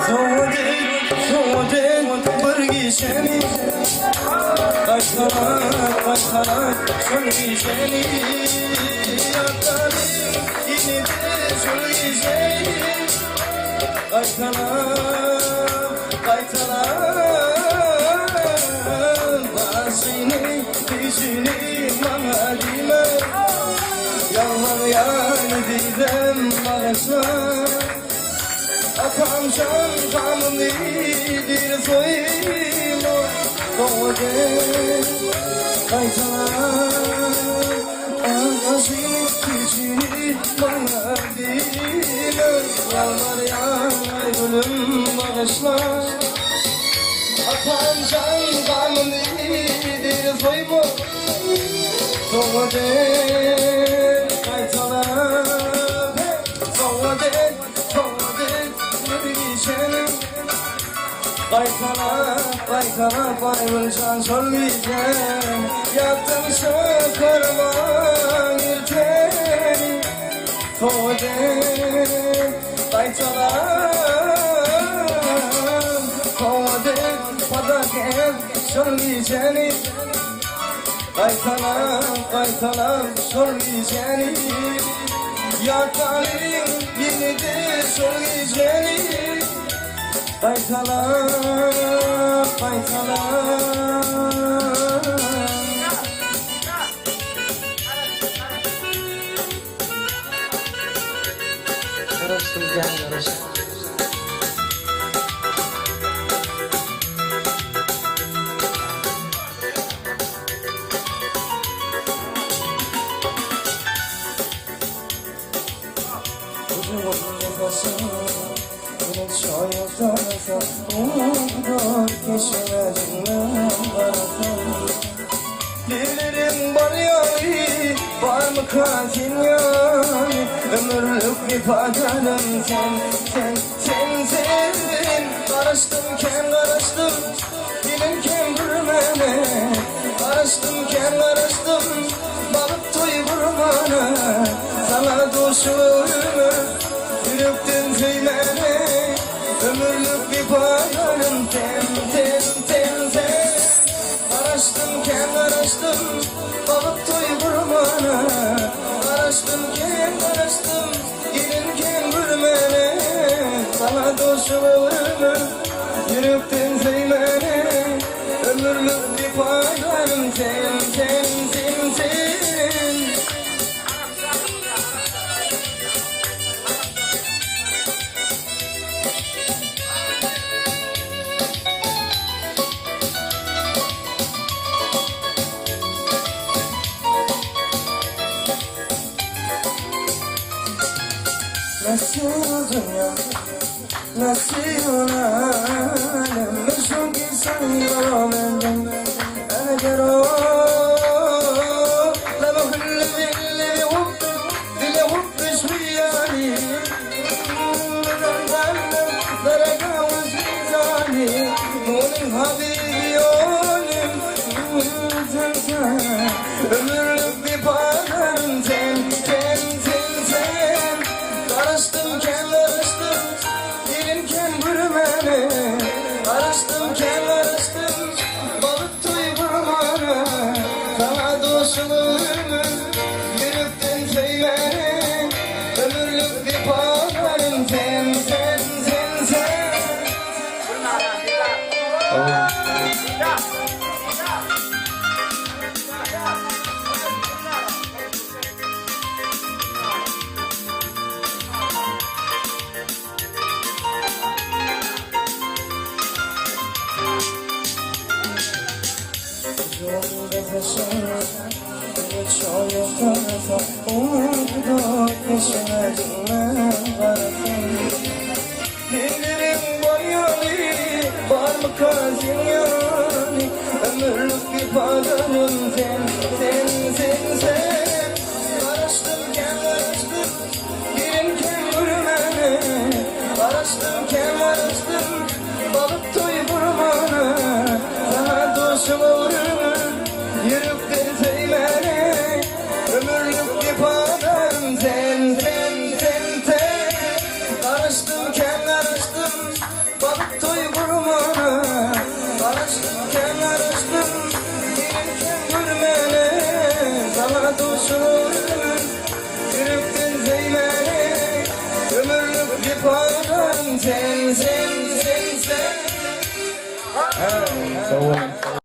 Soğudun bir gişeni Kaçtanak şol gişeni Yaklarım yine de şol gişeni Kaytanak Başını dişini bana dime Yalvar yani didem bağışla Atam şantamın iyidir soyma Doğru kaytalar Ağzını içini bana dile Yalvar yar gülüm bağışla Atam şantamın iyidir soyma Doğru kaytalar Kaytana bayılcan solmeyeceğim Yattım şakarma yürteni Tode kaytana Tode padakem solmeyeceğim Kaytana solmeyeceğim Yattalım yine de solmeyeceğim Kaytala Yarıştım gel yarıştım Uzun nefesim Şayetlerse umudlar geçemezler Dilerim var yani, var mı katil yani Ömürlük bir padanım sen Karıştımken dilimken vurmana Karıştım, balık toy vurmana Sana dostluğumu yürüktün söyleme Ömürlük bir padanım ten Karıştımken balık toy vurmana Karıştım gelinken vurmana Sana dostluğumu yürüktün söyleme Ömürlük bir padanım ten Nasıl alem Mesut insan yolum Ana gero Lama hülli Dile hubbi şviyani Daraga uzizani Munin habibi yonim Ömürlük bir padarım sen Karıştımken dilimken vurmana Karıştımken balık toy vurmana Sana dostluğumu yürüktün söyleme Ömürlük bir padarım sen Şayetlerse umudlar geçemezler Dilerim var yani, var mı katil yani Ömürlük bir padanım sen Karıştımken dilimken vurmana Karıştımken balık toy vurmana Sana dostluğumu yürüktün söyleme Ömürlük bir padarım sen Karıştımken olsun Yürüktün zeymeni Ömürlük bir param sen. Sağ olun.